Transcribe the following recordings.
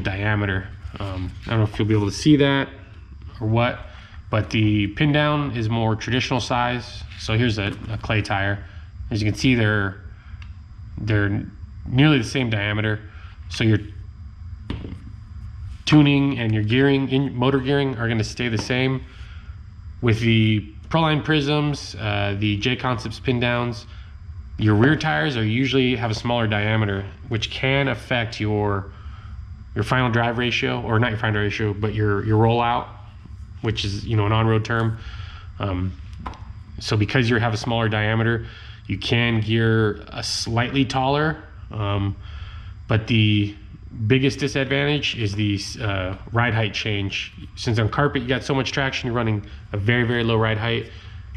diameter. I don't know if you'll be able to see that or what, but the pin down is more traditional size. So here's a clay tire. As you can see, they're nearly the same diameter. So your tuning and your gearing, motor gearing, are going to stay the same. With the Proline prisms, the J Concepts pin downs, your rear tires usually have a smaller diameter, which can affect your final drive ratio, or not your final drive ratio, but your rollout, which is, you know, an on-road term. So because you have a smaller diameter, you can gear a slightly taller, but the biggest disadvantage is the ride height change. Since on carpet you got so much traction, you're running a very, very low ride height.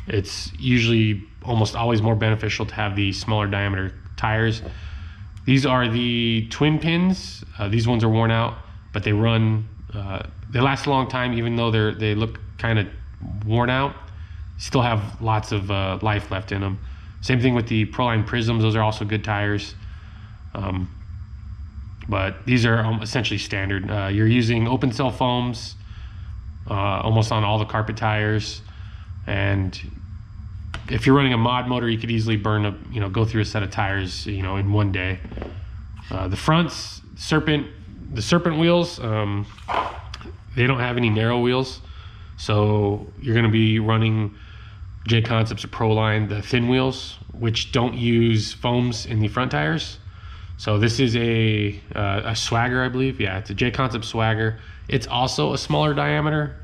It's usually almost always more beneficial to have the smaller diameter tires. These are the twin pins. These ones are worn out, but they run, they last a long time, even though they look kind of worn out. Still have lots of life left in them. Same thing with the Proline prisms. Those are also good tires. But these are essentially standard. You're using open cell foams almost on all the carpet tires, and if you're running a mod motor, you could easily go through a set of tires, you know, in one day. The fronts, the Serpent wheels, they don't have any narrow wheels, so you're going to be running J Concepts or Proline, the thin wheels, which don't use foams in the front tires. So this is a Swagger, I believe. Yeah, it's a J Concept Swagger. It's also a smaller diameter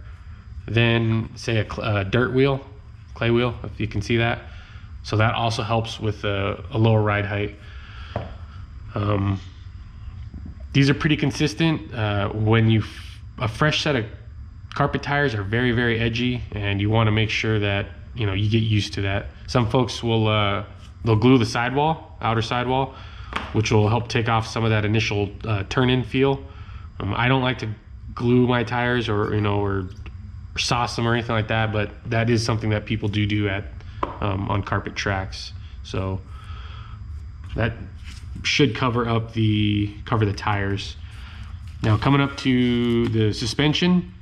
than, say, a dirt wheel, clay wheel, if you can see that. So that also helps with a lower ride height. These are pretty consistent. When a fresh set of carpet tires are very, very edgy, and you want to make sure that, you know, you get used to that. Some folks will they'll glue the sidewall, outer sidewall, which will help take off some of that initial turn-in feel. I don't like to glue my tires or sauce them or anything like that, but that is something that people do at on carpet tracks. So that should cover the tires. Now coming up to the suspension,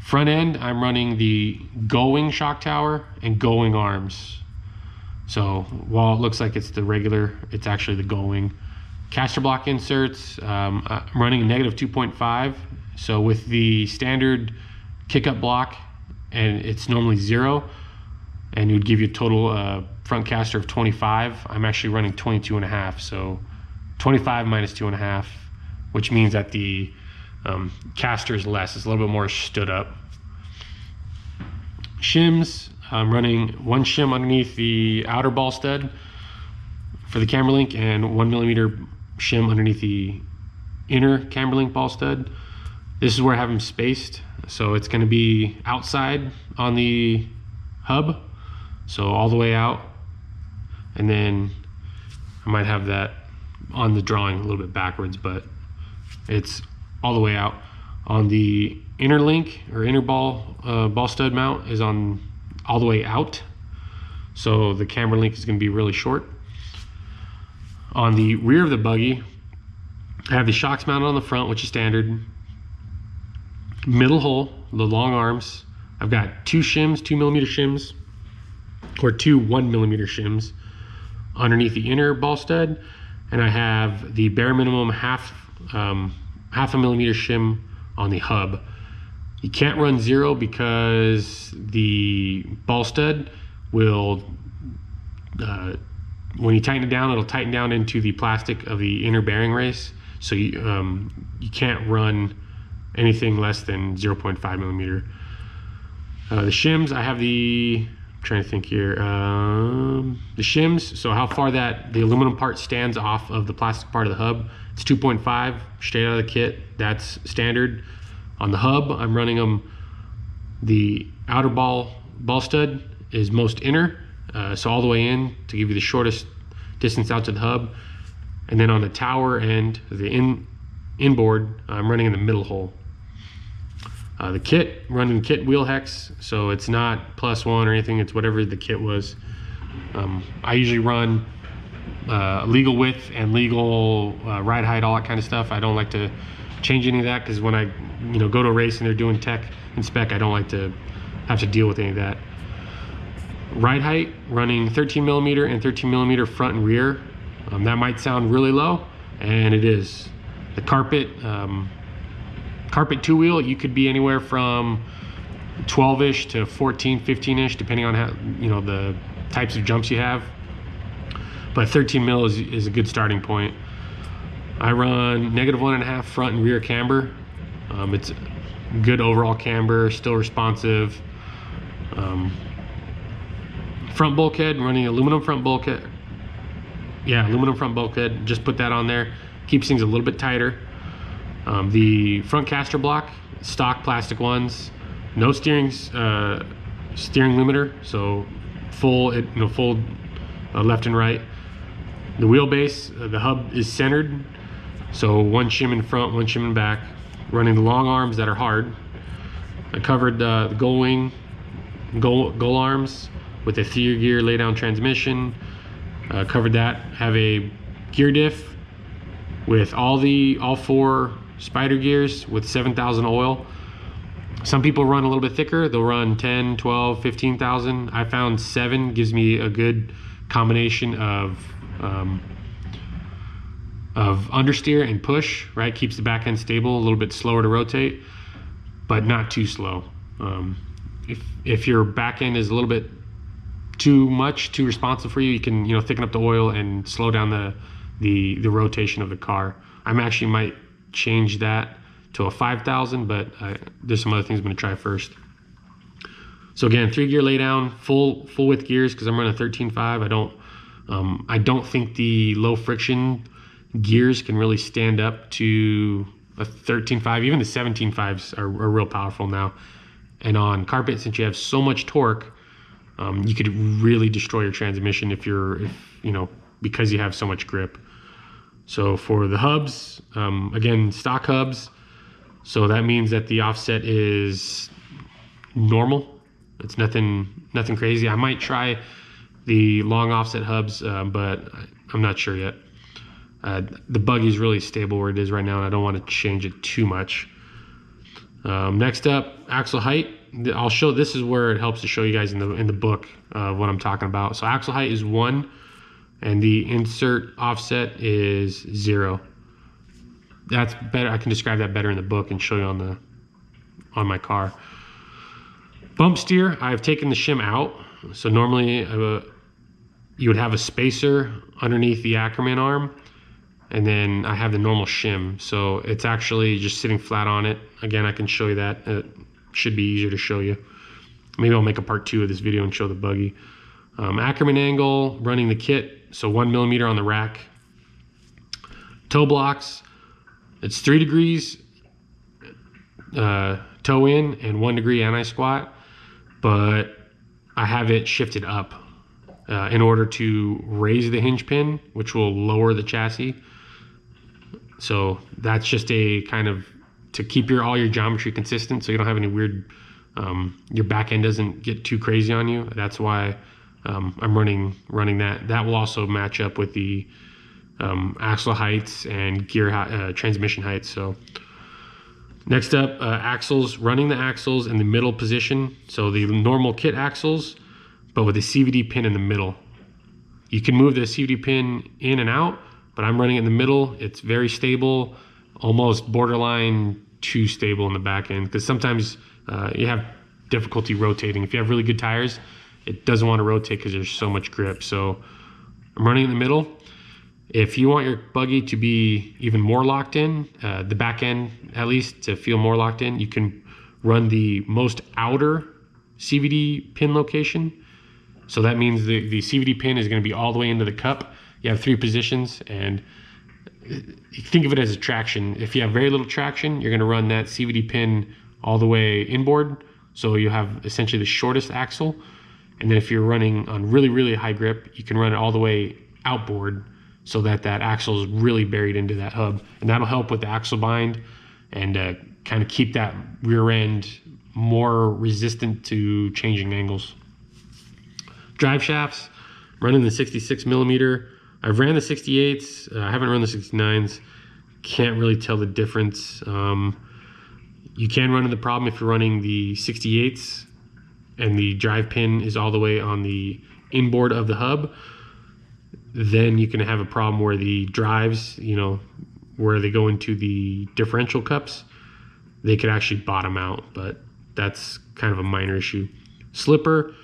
front end, I'm running the Gullwing shock tower and Gullwing arms. So while it looks like it's the regular, it's actually the Gullwing. Caster block inserts, I'm running a negative 2.5. So with the standard kick-up block, and it's normally 0, and it would give you a total front caster of 25. I'm actually running 22.5, so 25 minus 2.5, which means that the caster is less. It's a little bit more stood up. Shims, I'm running one shim underneath the outer ball stud for the camber link, and 1mm shim underneath the inner camber link ball stud. This is where I have them spaced. So it's going to be outside on the hub, so all the way out, and then I might have that on the drawing a little bit backwards, but it's all the way out. On the inner link or inner ball stud mount is on all the way out, so the camber link is going to be really short. On the rear of the buggy, I have the shocks mounted on the front, which is standard. Middle hole, the long arms. I've got 2 shims, 2mm shims, or 2 1mm shims underneath the inner ball stud, and I have the bare minimum half a millimeter shim on the hub. You can't run 0 because the ball stud will, when you tighten it down, it'll tighten down into the plastic of the inner bearing race. So you can't run anything less than 0.5mm. The shims, I have I'm trying to think here, the shims, so how far that the aluminum part stands off of the plastic part of the hub, it's 2.5 straight out of the kit. That's standard. On the hub, I'm running them, the outer ball stud is most inner, so all the way in to give you the shortest distance out to the hub. And then on the tower end, the inboard, I'm running in the middle hole. The kit, running kit wheel hex, so it's not +1 or anything, it's whatever the kit was. I usually run legal width and legal ride height, all that kind of stuff. I don't like to change any of that, because when I go to a race and they're doing tech and spec, I don't like to have to deal with any of that. Ride height, running 13 millimeter and 13 millimeter front and rear. That might sound really low, and it is. The carpet two wheel, you could be anywhere from 12-ish to 14, 15-ish, depending on how, the types of jumps you have. But 13 mil is a good starting point. I run -1.5 front and rear camber. It's good overall camber, still responsive. Front bulkhead, running aluminum front bulkhead. Yeah, aluminum front bulkhead, just put that on there. Keeps things a little bit tighter. The front caster block, stock plastic ones. No steering limiter, so full left and right. The wheelbase, the hub is centered, so one shim in front, one shim in back. Running the long arms that are hard. I covered the Gullwing gull arms with a 3-gear lay-down transmission. Covered that. Have a gear diff with all 4 spider gears with 7,000 oil. Some people run a little bit thicker. They'll run 10, 12, 15,000. I found 7 gives me a good combination of understeer and push, right? Keeps the back end stable, a little bit slower to rotate, but not too slow. If your back end is a little bit too responsive for you, you can thicken up the oil and slow down the rotation of the car. I'm actually might change that to a 5,000, but there's some other things I'm going to try first. So again, 3-gear laydown, full width gears, because I'm running 13.5. I don't think the low friction gears can really stand up to a 13.5. Even the 17.5s are real powerful now. And on carpet, since you have so much torque, you could really destroy your transmission because you have so much grip. So for the hubs, again, stock hubs. So that means that the offset is normal. It's nothing crazy. I might try the long offset hubs, but I'm not sure yet. The buggy is really stable where it is right now, and I don't want to change it too much. Next up, axle height. This is where it helps to show you guys in the book what I'm talking about. So axle height is 1, and the insert offset is 0. That's better. I can describe that better in the book and show you on my car. Bump steer, I've taken the shim out. So normally you would have a spacer underneath the Ackerman arm, and then I have the normal shim. So it's actually just sitting flat on it. Again, I can show you that. It should be easier to show you. Maybe I'll make a part 2 of this video and show the buggy. Ackerman angle, running the kit, so 1 millimeter on the rack. Toe blocks, it's 3 degrees toe in and 1 degree anti-squat, but I have it shifted up in order to raise the hinge pin, which will lower the chassis. So that's just a kind of to keep all your geometry consistent, so you don't have any weird, your back end doesn't get too crazy on you. That's why I'm running that. That will also match up with the axle heights and gear transmission heights. So next up, axles, running the axles in the middle position. So the normal kit axles, but with a CVD pin in the middle. You can move the CVD pin in and out, but I'm running it in the middle. It's very stable, almost borderline too stable in the back end, because sometimes you have difficulty rotating. If you have really good tires, it doesn't want to rotate because there's so much grip. So I'm running in the middle. If you want your buggy to be even more locked in, the back end at least to feel more locked in, you can run the most outer CVD pin location. So that means the CVD pin is going to be all the way into the cup. You have 3 positions, and think of it as a traction. If you have very little traction, you're going to run that CVD pin all the way inboard. So you have essentially the shortest axle. And then if you're running on really, really high grip, you can run it all the way outboard so that axle is really buried into that hub. And that'll help with the axle bind and kind of keep that rear end more resistant to changing angles. Drive shafts, running the 66 millimeter. I've ran the 68s. I haven't run the 69s. can't really tell the difference. You can run into the problem if you're running the 68s and the drive pin is all the way on the inboard of the hub. Then you can have a problem where the drives, you know, where they go into the differential cups, they could actually bottom out, but that's kind of a minor issue. Slipper,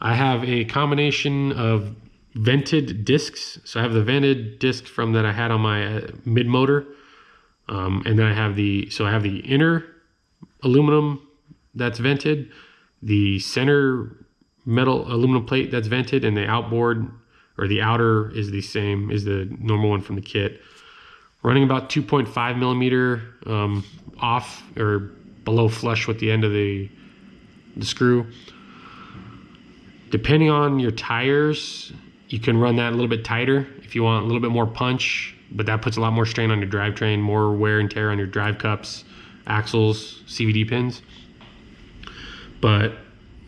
I have a combination of vented discs. So I have the vented disc from that I had on my mid motor. And then I have the inner aluminum that's vented, the center metal aluminum plate that's vented, and the outboard or the outer is the same as the normal one from the kit. Running about 2.5 millimeter off or below flush with the end of the screw. Depending on your tires, you can run that a little bit tighter if you want a little bit more punch, but that puts a lot more strain on your drivetrain, more wear and tear on your drive cups, axles, CVD pins. But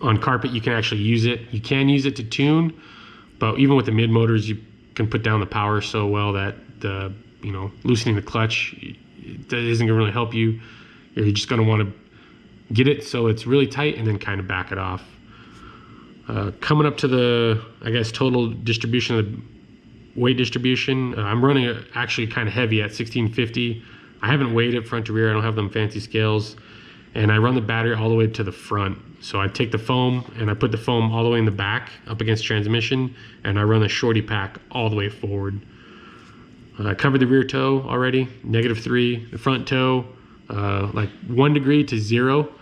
on carpet, you can actually use it. You can use it to tune, but even with the mid motors, you can put down the power so well that the, you know, loosening the clutch, that isn't gonna really help you. You're just gonna wanna get it so it's really tight and then kind of back it off. Coming up to the, I guess, total distribution of the weight distribution, I'm running it actually kind of heavy at 1650. I haven't weighed it front to rear. I don't have them fancy scales. And I run the battery all the way to the front. So I take the foam and I put the foam all the way in the back up against transmission, and I run the shorty pack all the way forward. I covered the rear toe already, -3. The front toe, like 1 degree to 0.